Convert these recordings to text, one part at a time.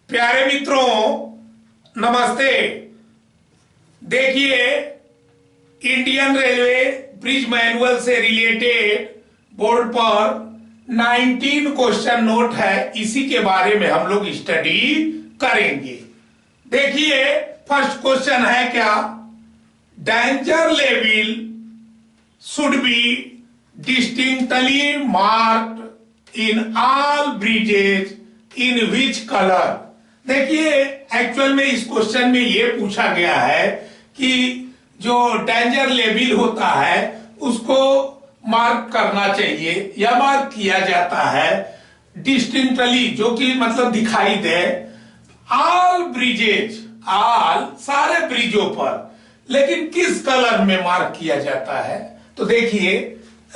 प्यारे मित्रों, नमस्ते। देखिए, इंडियन रेलवे ब्रिज मैनुअल से रिलेटेड बोर्ड पर 19 क्वेश्चन नोट है, इसी के बारे में हम लोग स्टडी करेंगे। देखिए, फर्स्ट क्वेश्चन है क्या, danger level should B distinctly marked in all bridges in which colour. देखिए, एक्चुअल में इस क्वेश्चन में ये पूछा गया है कि जो डेंजर लेवल होता है उसको मार्क करना चाहिए या मार्क किया जाता है डिस्टिंक्टली, जो कि मतलब दिखाई दे, ऑल ब्रिजेज, ऑल सारे ब्रिजों पर, लेकिन किस कलर में मार्क किया जाता है? तो देखिए,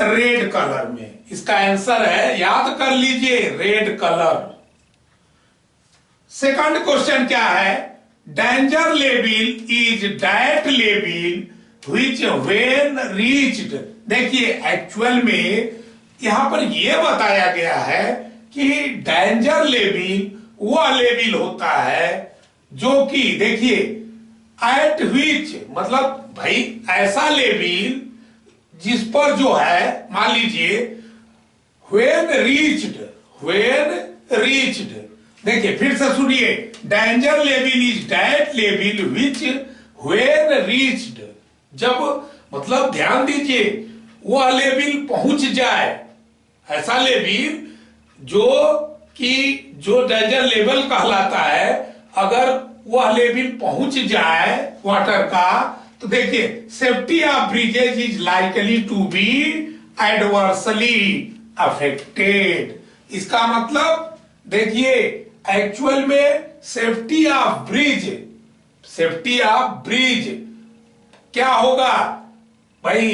रेड कलर में। इसका आंसर है, याद कर लीजिए, रेड कलर। सेकंड क्वेश्चन क्या है, danger level is that level which when reached. देखिए, एक्चुअल में यहां पर यह बताया गया है कि डेंजर लेवल वह लेवल होता है जो कि, देखिए, एट व्हिच मतलब भाई ऐसा लेवल जिस पर जो है, मान लीजिए व्हेन रीच्ड। देखिए फिर से सुनिए, danger level is that level which when reached. जब मतलब ध्यान दीजिए, वह लेवल पहुंच जाए, ऐसा लेवल जो डेंजर लेवल कहलाता है, अगर वह लेवल पहुंच जाए वाटर का, तो देखिए, safety of bridges is likely to be adversely affected. इसका मतलब देखिए, एक्चुअल में सेफ्टी ऑफ ब्रिज क्या होगा भाई,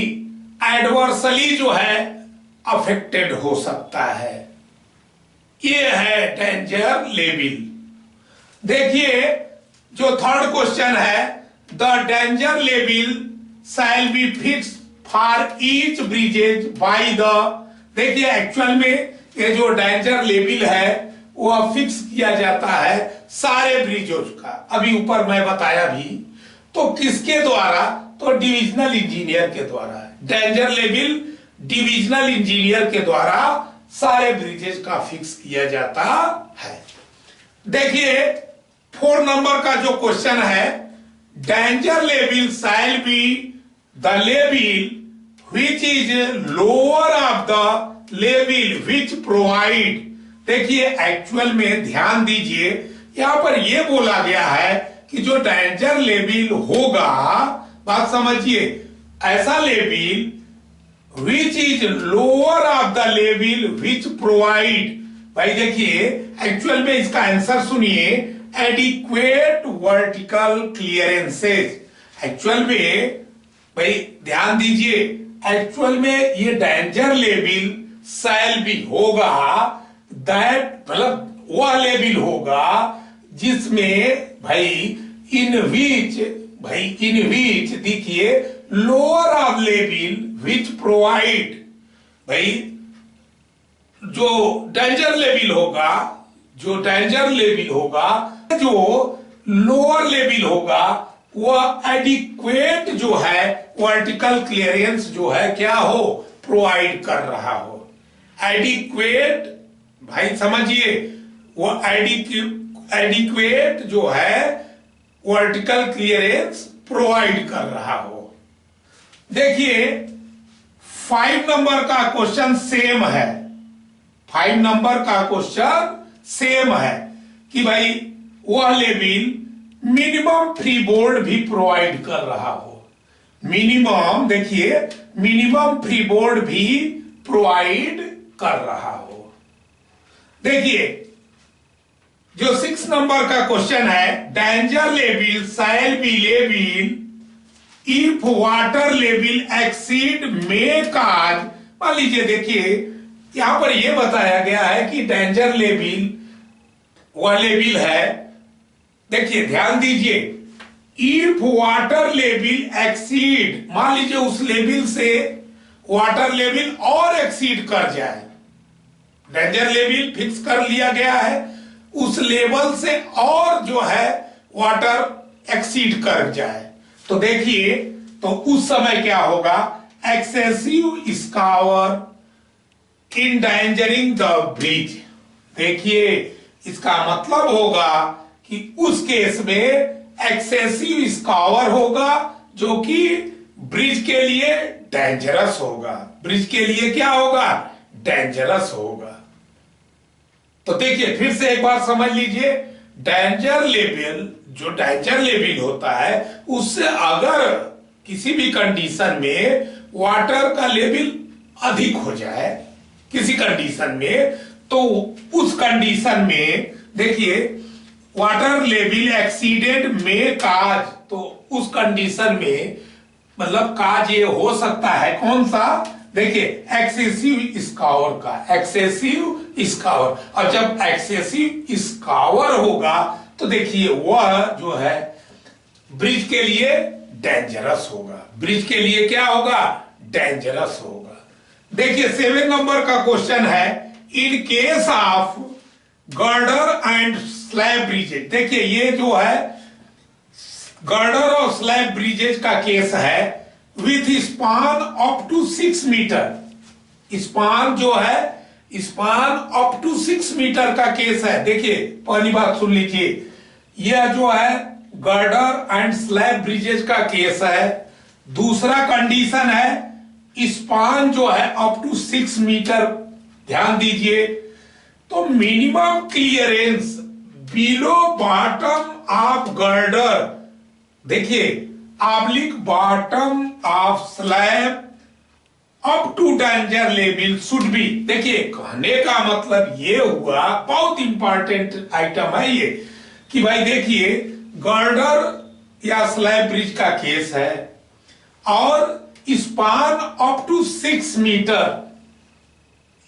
एडवर्सली जो है अफेक्टेड हो सकता है। ये है डेंजर लेवल। देखिए, जो थर्ड क्वेश्चन है, the danger level shall B fix for each bridges by the. देखिए, एक्चुअल में ये जो डेंजर लेवल है वह फिक्स किया जाता है सारे ब्रिजों का। अभी ऊपर मैं बताया भी, तो किसके द्वारा? तो डिविजनल इंजीनियर के द्वारा। डेंजर लेवल डिविजनल इंजीनियर के द्वारा सारे ब्रिजेज का फिक्स किया जाता है। देखिए, 4 नंबर का जो क्वेश्चन है, danger level shall be the level which is lower of the level which provide. देखिए, एक्चुअल में ध्यान दीजिए, यहां पर यह बोला गया है कि जो डेंजर लेवल होगा, बात समझिए, ऐसा level which is lower of the level which provide. भाई देखिए, एक्चुअल में इसका आंसर सुनिए, एडिक्वेट वर्टिकल क्लियरेंसेज। एक्चुअल में भाई ध्यान दीजिए, एक्चुअल में ये डेंजर लेवल शैल भी होगा, दैट मतलब वह लेवल होगा जिसमें भाई इन विच देखिए, lower of level which provide. भाई जो डेंजर लेवल होगा, जो लोअर लेवल होगा, वह एडिक्वेट जो है वर्टिकल क्लियरेंस जो है क्या हो, प्रोवाइड कर रहा हो। एडिक्वेट, भाई समझिए, वो एडिक्वेट जो है वर्टिकल क्लियरेंस प्रोवाइड कर रहा हो। देखिए, 5 नंबर का क्वेश्चन सेम है। 5 नंबर का क्वेश्चन सेम है कि भाई वह लेवल मिनिमम फ्री बोर्ड भी प्रोवाइड कर रहा हो। मिनिमम, देखिए, मिनिमम फ्री बोर्ड भी प्रोवाइड कर रहा हो। देखिए, जो 6 नंबर का क्वेश्चन है, danger level shall be level if water level exceed may cause. मान लीजिए, देखिए यहां पर यह बताया गया है कि डेंजर लेवल वह लेवल है, देखिए ध्यान दीजिए, इफ वाटर लेवल एक्सीड, मान लीजिए उस लेवल से वाटर लेवल और एक्सीड कर जाए, डेंजर लेवल फिक्स कर लिया गया है, उस लेवल से और जो है वाटर एक्सीड कर जाए, तो देखिए तो उस समय क्या होगा, एक्सेसिव स्कावर इंडेंजरिंग द ब्रिज। देखिए इसका मतलब होगा कि उस केस में एक्सेसिव स्कावर होगा जो कि ब्रिज के लिए डेंजरस होगा, ब्रिज के लिए क्या होगा, डेंजरस होगा। तो देखिए फिर से एक बार समझ लीजिए, डेंजर लेवल, जो डेंजर लेवल होता है उससे अगर किसी भी कंडीशन में वाटर का लेवल अधिक हो जाए किसी कंडीशन में, तो उस कंडीशन में देखिए वाटर लेवल एक्सीडेड में काज, तो उस कंडीशन में मतलब काज ये हो सकता है कौन सा, देखिए एक्सेसिव स्कावर का, एक्सेसिव स्कावर। और जब एक्सेसिव स्कावर होगा तो देखिए वह जो है ब्रिज के लिए डेंजरस होगा, ब्रिज के लिए क्या होगा, डेंजरस होगा। देखिए 7 नंबर का क्वेश्चन है, in case of girder and slab bridges. देखिए ये जो है गर्डर और स्लैब ब्रिजेज का केस है with span up to 6 metre. Span जो है, स्पान अप टू 6 मीटर का केस है। देखिए पहली बात सुन लीजिए, यह जो है गर्डर एंड स्लैब ब्रिजेज का केस है। दूसरा कंडीशन है स्पान जो है अप टू 6 मीटर। ध्यान दीजिए, तो minimum clearance below bottom of girder, देखिए oblique bottom of slab up to danger level should be. देखिए कहने का मतलब ये हुआ, बहुत इंपॉर्टेंट आइटम है ये, कि भाई देखिए गर्डर या स्लैब ब्रिज का केस है और span up to 6 metre,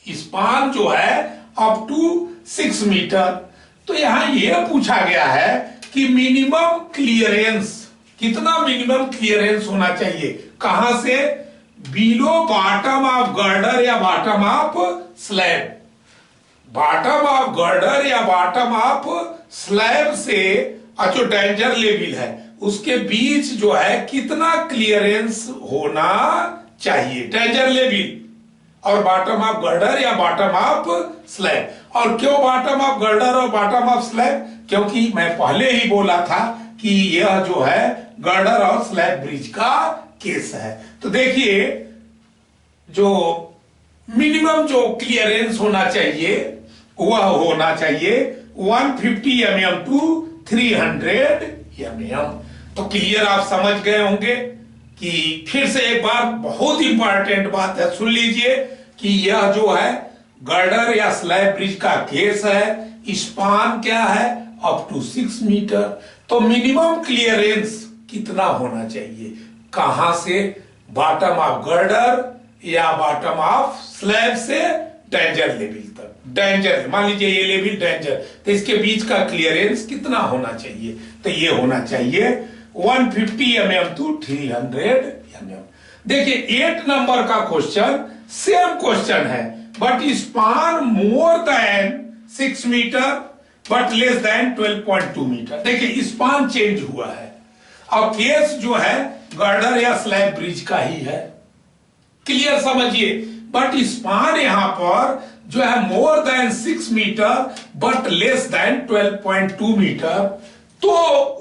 span जो है अप टू 6 मीटर। तो यहां यह पूछा गया है कि मिनिमम क्लियरेंस, कितना मिनिमम क्लियरेंस होना चाहिए, कहां से, बिलो बॉटम ऑफ गर्डर या bottom of slab. Bottom of girder या बॉटम ऑफ स्लैब से जो डेंजर लेवल है उसके बीच जो है कितना क्लियरेंस होना चाहिए, डेंजर लेवल और बॉटम ऑफ गर्डर या बॉटम ऑफ स्लैब। और क्यों बॉटम ऑफ गर्डर और बॉटम ऑफ स्लैब, क्योंकि मैं पहले ही बोला था कि यह जो है गर्डर और स्लैब ब्रिज का केस है। तो देखिए जो मिनिमम जो क्लियरेंस होना चाहिए वह होना चाहिए 150 mm टू 300 mm। तो क्लियर आप समझ गए होंगे कि फिर से एक बार बहुत इंपॉर्टेंट बात है, सुन लीजिए कि यह जो है गर्डर या स्लैब ब्रिज का केस है, स्पान क्या है, अप टू 6 मीटर। तो मिनिमम क्लियरेंस कितना होना चाहिए, कहां से, बॉटम ऑफ गर्डर या बॉटम ऑफ स्लैब से डेंजर लेवल तक। डेंजर मान लीजिए ये लेवल डेंजर, तो इसके बीच का क्लियरेंस कितना होना चाहिए, तो ये होना चाहिए 150 mm टू 300 mm। देखिए 8 नंबर का क्वेश्चन सेम क्वेश्चन है, but span more than 6 metre but less than 12.2 metre. देखिए स्पान चेंज हुआ है और केस जो है गर्डर या स्लैब ब्रिज का ही है, क्लियर समझिए। बट स्पान यहां पर जो है more than 6 metre but less than 12.2 metre. तो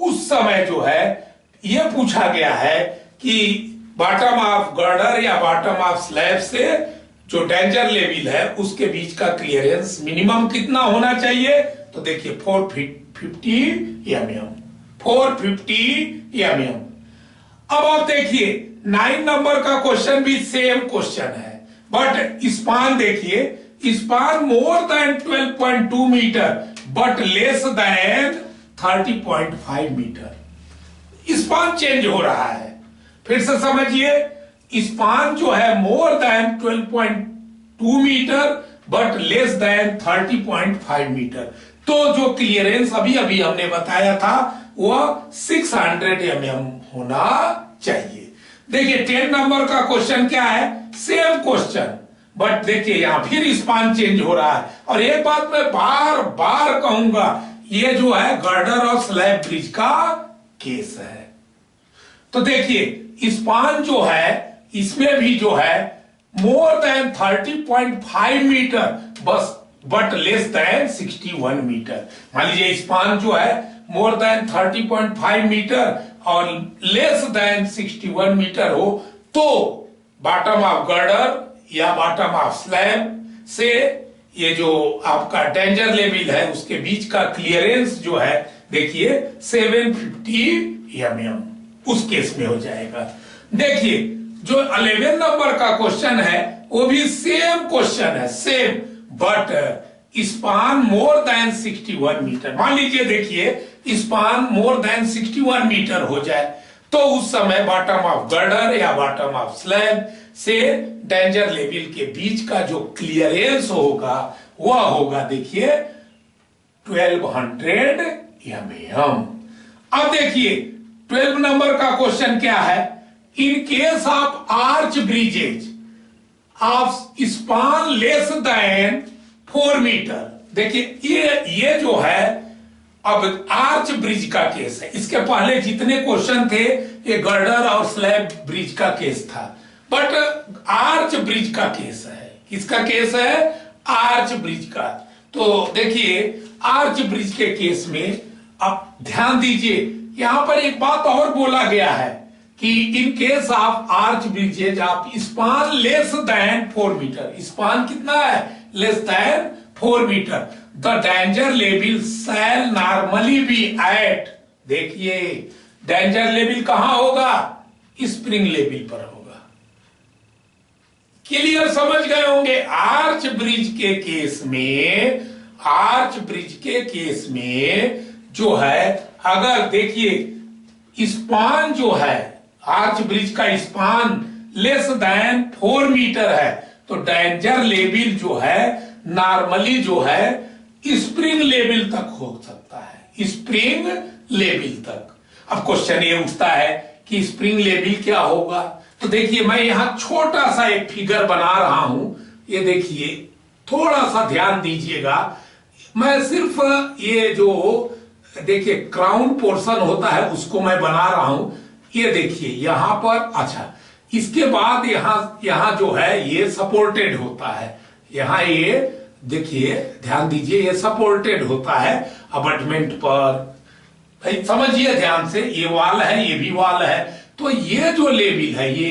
उस समय जो है यह पूछा गया है कि बॉटम ऑफ गर्डर या बॉटम ऑफ स्लैब से जो डेंजर लेवल है उसके बीच का क्लियरेंस मिनिमम कितना होना चाहिए, तो देखिए 450 mm, 450 mm। अब आप देखिए 9 नंबर का क्वेश्चन भी सेम क्वेश्चन है, बट स्पान देखिए, span more than 12.2 metre but less than 30.5 metre. Span change हो रहा है, फिर से समझिए, स्पान जो है more than 12.2 metre but less than 30.5 metre. तो जो क्लियरेंस अभी अभी हमने बताया था वह 600 mm होना चाहिए। देखिए 10 नंबर का क्वेश्चन क्या है, सेम क्वेश्चन बट देखिए यहां फिर स्पान चेंज हो रहा है। और एक बात मैं बार बार कहूंगा, ये जो है गर्डर और स्लैब ब्रिज का केस है। तो देखिए स्पान जो है इसमें भी जो है मोर देन 30.5 मीटर बस, बट लेस देन 61 मीटर। मान लीजिए स्पान जो है मोर देन 30.5 मीटर और लेस देन 61 मीटर हो, तो बॉटम ऑफ गर्डर या बॉटम ऑफ स्लैब से ये जो आपका डेंजर लेवल है उसके बीच का क्लियरेंस जो है देखिए 750 mm उस केस में हो जाएगा। देखिए जो 11 नंबर का क्वेश्चन है वो भी सेम क्वेश्चन है, same, but span more than 61 metre. मान लीजिए देखिए स्पान मोर देन 61 मीटर हो जाए तो उस समय बॉटम ऑफ गर्डर या बॉटम ऑफ स्लैब से डेंजर लेवल के बीच का जो क्लियरेंस होगा वह होगा देखिए 1200 mm। अब देखिए 12 नंबर का क्वेश्चन क्या है, in case of arch bridges of span less than 4 metre. देखिए ये जो है अब आर्च ब्रिज का केस है। इसके पहले जितने क्वेश्चन थे ये गर्डर और स्लैब ब्रिज का केस था, बट आर्च ब्रिज का केस है। किसका केस है? आर्च ब्रिज का। तो देखिए आर्च ब्रिज के केस में अब ध्यान दीजिए, यहां पर एक बात और बोला गया है कि in case of arch bridges of span less than 4 metre, span कितना है? Less than 4 metre, the danger level shall normally be at. देखिए डेंजर लेवल कहां होगा? स्प्रिंग लेवल पर होगा। क्लियर समझ गए होंगे। आर्च ब्रिज के केस में, आर्च ब्रिज के केस में जो है अगर देखिए स्पान जो है आर्च ब्रिज का स्पान लेस देन 4 मीटर है तो डेंजर लेवल जो है नॉर्मली जो है स्प्रिंग लेवल तक हो सकता है, स्प्रिंग लेवल तक। अब क्वेश्चन ये उठता है कि स्प्रिंग लेवल क्या होगा। तो देखिए मैं यहां छोटा सा एक फिगर बना रहा हूं, ये देखिए थोड़ा सा ध्यान दीजिएगा। मैं सिर्फ ये जो देखिए क्राउन पोर्शन होता है उसको मैं बना रहा हूं। ये देखिए यहां पर, अच्छा इसके बाद यहां जो है ये सपोर्टेड होता है, यहां ये देखिए ध्यान दीजिए ये सपोर्टेड होता है अबटमेंट पर। भाई समझिए ध्यान से, ये वाल है ये भी वाल है, तो ये जो लेवल है ये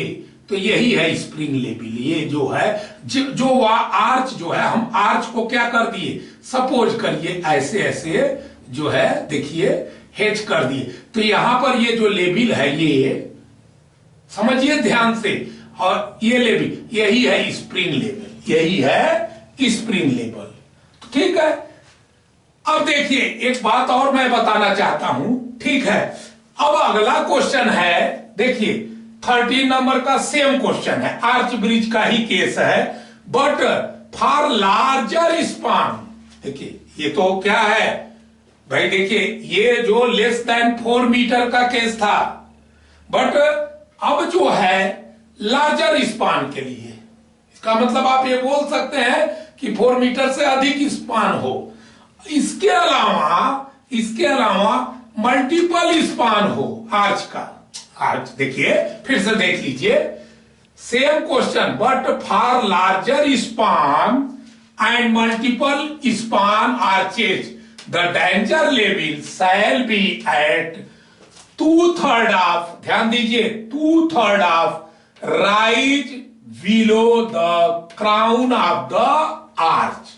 तो यही है स्प्रिंग लेवल। ये जो है जो आर्च जो है, हम आर्च को क्या कर दिए, सपोज करिए ऐसे ऐसे जो है देखिए हेच कर दिए, तो यहां पर ये जो लेवल है ये समझिए ध्यान से, और ये लेवल यही है स्प्रिंग लेवल, यही है स्प्रिंग लेवल। तो ठीक है। अब देखिए एक बात और मैं बताना चाहता हूं, ठीक है। अब अगला क्वेश्चन है देखिए 13 नंबर का सेम क्वेश्चन है, आर्च ब्रिज का ही केस है, बट फॉर लार्जर स्पान। देखिए ये तो क्या है भाई, देखिए ये जो लेस देन 4 मीटर का केस था, बट अब जो है लार्जर स्पान के लिए, इसका मतलब आप ये बोल सकते हैं कि 4 मीटर से अधिक स्पान हो। इसके अलावा मल्टीपल स्पान हो आर्च का। आर्च देखिए फिर से देख लीजिए, same question, but for larger span and multiple span arches the danger level shall be at 2/3 of, ध्यान दीजिए 2/3 of rise below the crown of the arch.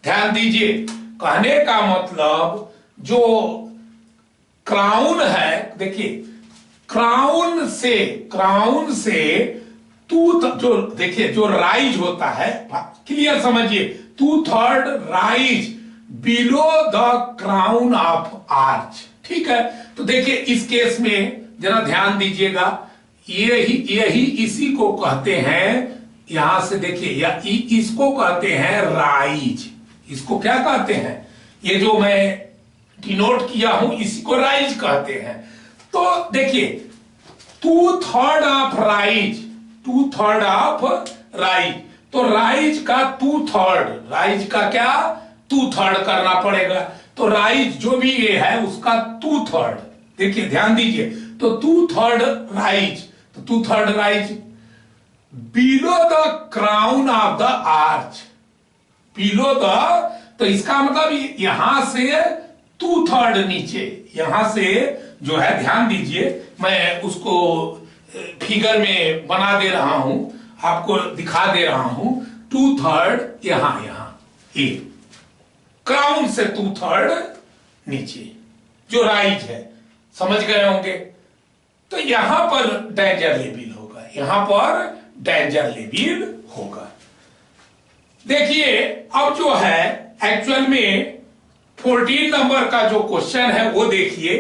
ध्यान दीजिए, कहने का मतलब जो क्राउन है, देखिए क्राउन से जो देखिए जो राइज होता है, क्लियर समझिए, 2/3 rise below the crown of arch. ठीक है। तो देखिए इस केस में जरा ध्यान दीजिएगा, यही इसी को कहते हैं, यहां से देखिए या इसको कहते हैं राइज। इसको क्या कहते हैं, ये जो मैं डिनोट किया हूं इसी को राइज कहते हैं। तो देखिए 2/3 ऑफ राइज, 2/3 ऑफ राइज, तो राइज का 2/3, राइज का क्या 2/3 करना पड़ेगा। तो राइज जो भी ये है उसका 2/3, देखिए ध्यान दीजिए, तो 2/3 राइज, तो 2/3 rise below the crown of the arch, below the, तो इसका मतलब यहां से 2/3 नीचे, यहां से जो है, ध्यान दीजिए मैं उसको फिगर में बना दे रहा हूं, आपको दिखा दे रहा हूं। 2/3 यहां ये क्राउन से 2/3 नीचे जो राइज है, समझ गए होंगे। तो यहां पर डेंजर लेवल होगा, यहां पर डेंजर लेवल होगा। देखिए अब जो है एक्चुअल में 14 नंबर का जो क्वेश्चन है वो देखिए,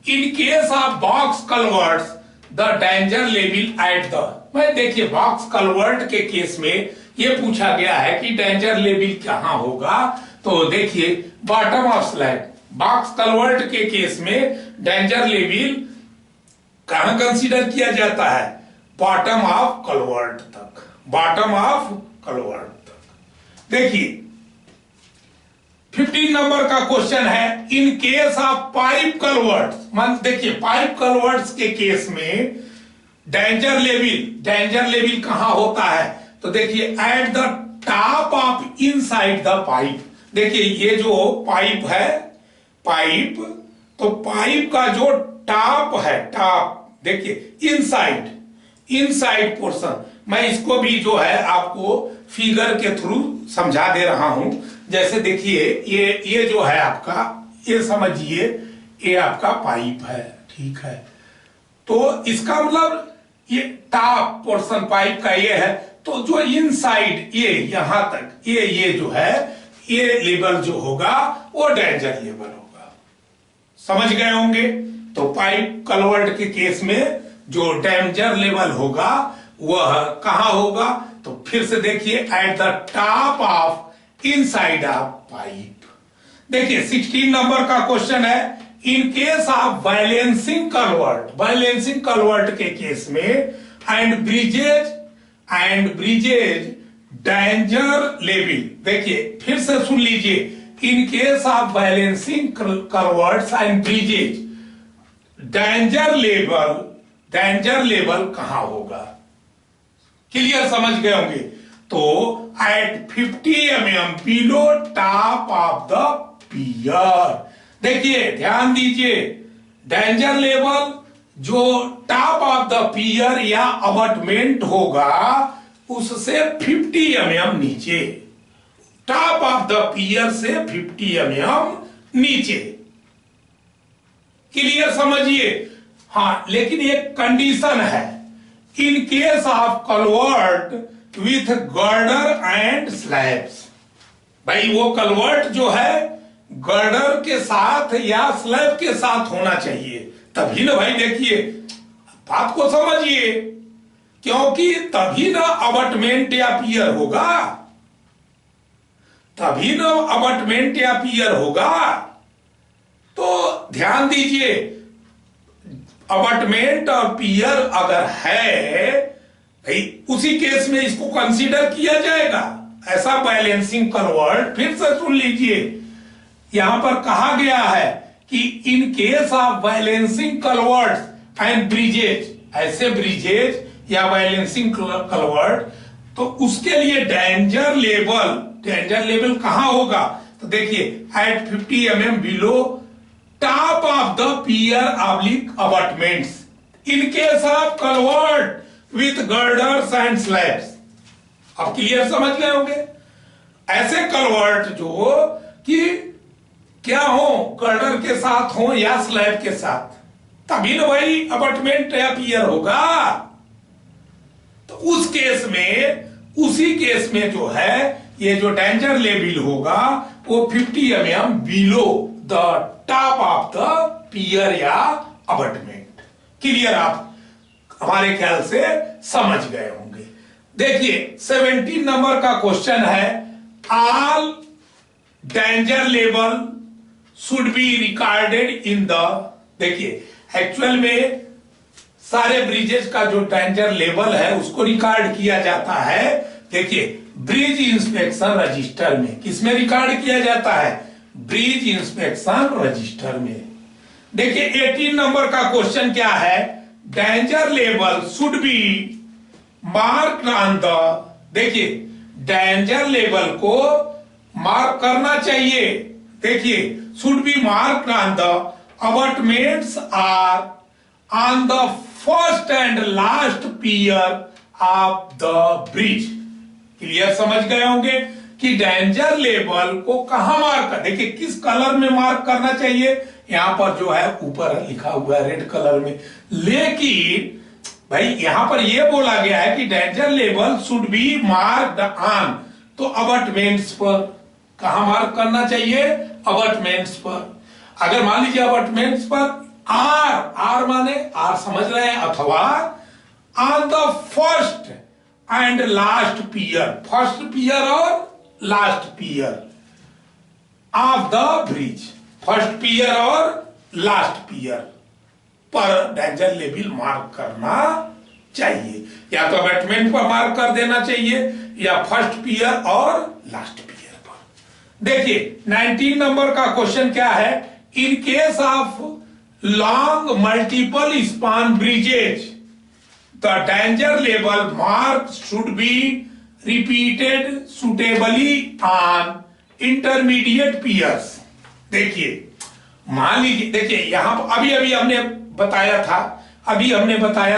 इन case of box culverts the danger level at the, मैं देखिए बॉक्स कलवर्ट के केस में ये पूछा गया है कि डेंजर लेवल कहां होगा। तो देखिए bottom of slab, box culvert के केस में डेंजर लेवल कहां कंसीडर किया जाता है, बॉटम ऑफ कलवर्ट तक, बॉटम ऑफ कलवर्ट तक। देखिए 15 नंबर का क्वेश्चन है, in case of pipe culverts, मान देखिए पाइप कलवर्ट्स के केस में डेंजर लेवल कहां होता है, तो देखिए at the top of inside the pipe. देखिए ये जो पाइप है, पाइप, तो पाइप का जो टॉप है, टॉप देखिए इनसाइड पोर्शन, मैं इसको भी जो है आपको फिगर के थ्रू समझा दे रहा हूं। जैसे देखिए ये जो है आपका, ये समझिए ये आपका पाइप है, ठीक है, तो इसका मतलब ये टॉप पोर्शन पाइप का ये है, तो जो इनसाइड ये यहां तक ये जो है, ये लेवल जो होगा वो डेंजर लेवल होगा, समझ गए होंगे। तो पाइप कलवर्ट के केस में जो डेंजर लेवल होगा वह कहां होगा, तो फिर से देखिए at the top of inside of pipe. देखिए 16 नंबर का क्वेश्चन है, in case of balancing culvert के केस में एंड ब्रिजेज डेंजर लेवल, देखिए फिर से सुन लीजिए, in case of balancing culverts and bridges danger level कहां होगा, क्लियर समझ गए होंगे। तो at 50 mm below top of the pier, देखिए ध्यान दीजिए, डेंजर लेवल जो टॉप ऑफ द पियर या अबटमेंट होगा उससे 50 mm नीचे, टॉप ऑफ द पियर से 50 mm नीचे, क्लियर समझिए। हाँ, लेकिन एक कंडीशन है, in case of culvert with girder and slabs, भाई वो कलवर्ट जो है गर्डर के साथ या स्लैब के साथ होना चाहिए, तभी ना भाई, देखिए बात को समझिए, क्योंकि तभी ना अबटमेंट या पियर होगा, तभी ना अबटमेंट या पियर होगा। तो ध्यान दीजिए, अबटमेंट और पियर अगर है भाई, उसी केस में इसको कंसीडर किया जाएगा ऐसा बैलेंसिंग कलवर्ट। फिर से सुन लीजिए, यहां पर कहा गया है कि in case of balancing culverts and bridges, ऐसे ब्रिजेज या बैलेंसिंग कलवर्ट, तो उसके लिए डेंजर लेवल कहां होगा, तो देखिए at 50 mm below top of the pier oblique abutments in case of culvert with girders and slabs. अब क्लियर समझ गए होंगे, ऐसे कलवर्ट जो कि क्या हो, गर्डर के साथ हो या स्लैब के साथ, तभी ना भाई अबटमेंट या पियर होगा। तो उस केस में, उसी केस में जो है ये जो डेंजर लेवल होगा वो 50 mm below the top of the pier या अबटमेंट। क्लियर, आप हमारे ख्याल से समझ गए होंगे। देखिए 17 नंबर का क्वेश्चन है, all danger level should be recorded in the, देखिए एक्चुअल में सारे ब्रिजेस का जो डेंजर लेवल है उसको रिकॉर्ड किया जाता है, देखिए ब्रिज इंस्पेक्शन रजिस्टर में। किसमें रिकॉर्ड किया जाता है? ब्रिज इंस्पेक्शन रजिस्टर में। देखिए 18 नंबर का क्वेश्चन क्या है? Danger level should be mark on the, देखिए डेंजर लेवल को मार्क करना चाहिए। देखिए should be mark on the abutments are on the first and last pier of the bridge. Clear समझ गए होंगे कि डेंजर लेवल को कहां मार्क कर, देखिए किस कलर में मार्क करना चाहिए, यहां पर जो है ऊपर लिखा हुआ है रेड कलर में। लेकिन भाई यहां पर यह बोला गया है कि danger level should B marked on, तो अबटमेंट्स पर कहां मार्क करना चाहिए? अबटमेंट्स पर। अगर मान लीजिए अबटमेंट्स पर आर माने आर समझ रहे हैं, अथवा on the first and last pier, first pier और last pier of the bridge, first pier और लास्ट पियर पर डेंजर लेवल मार्क करना चाहिए। या तो अबैटमेंट पर मार्क कर देना चाहिए या फर्स्ट पियर और लास्ट पियर पर। देखिए 19 नंबर का क्वेश्चन क्या है? In case of long multiple span bridges the danger level mark should be repeated suitably on intermediate piers. देखिए मान लीजिए, देखिए यहां अभी हमने बताया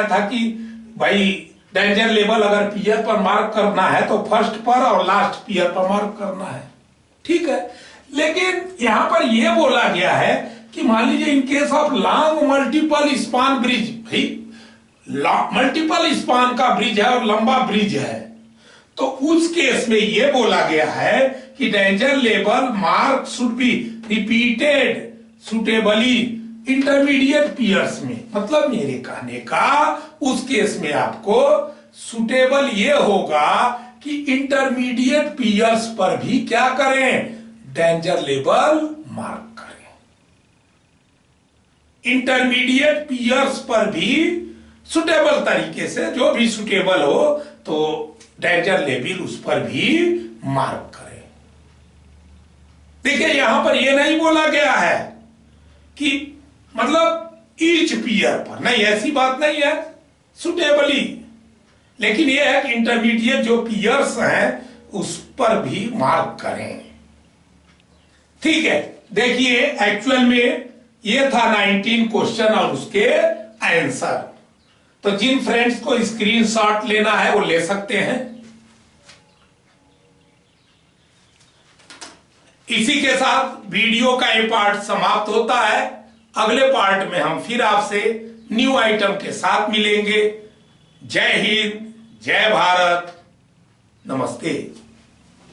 था कि भाई डेंजर लेवल अगर पियर पर मार्क करना है तो फर्स्ट पर और लास्ट पियर पर मार्क करना है, ठीक है। लेकिन यहां पर यह बोला गया है कि मान लीजिए in case of long multiple span bridge, भाई मल्टीपल स्पान का ब्रिज है और लंबा ब्रिज है, तो उस केस में यह बोला गया है कि danger level mark should be repeated suitably intermediate piers में। मतलब मेरे कहने का उस केस में आपको सुटेबल ये होगा कि इंटरमीडिएट पियर्स पर भी क्या करें? डेंजर लेवल मार्क करें। इंटरमीडिएट पियर्स पर भी सुटेबल तरीके से, जो भी सुटेबल हो तो डेंजर लेवल उस पर भी मार्क करें। देखिए यहां पर यह नहीं बोला गया है कि मतलब ईच पियर पर, नहीं ऐसी बात नहीं है, सुटेबली। लेकिन यह है कि इंटरमीडिएट जो पियर्स हैं उस पर भी मार्क करें, ठीक है। देखिए एक्चुअल में यह था 19 क्वेश्चन और उसके आंसर। तो जिन फ्रेंड्स को स्क्रीनशॉट लेना है वो ले सकते हैं। इसी के साथ वीडियो का ये पार्ट समाप्त होता है। अगले पार्ट में हम फिर आपसे न्यू आइटम के साथ मिलेंगे। जय हिंद, जय भारत, नमस्ते।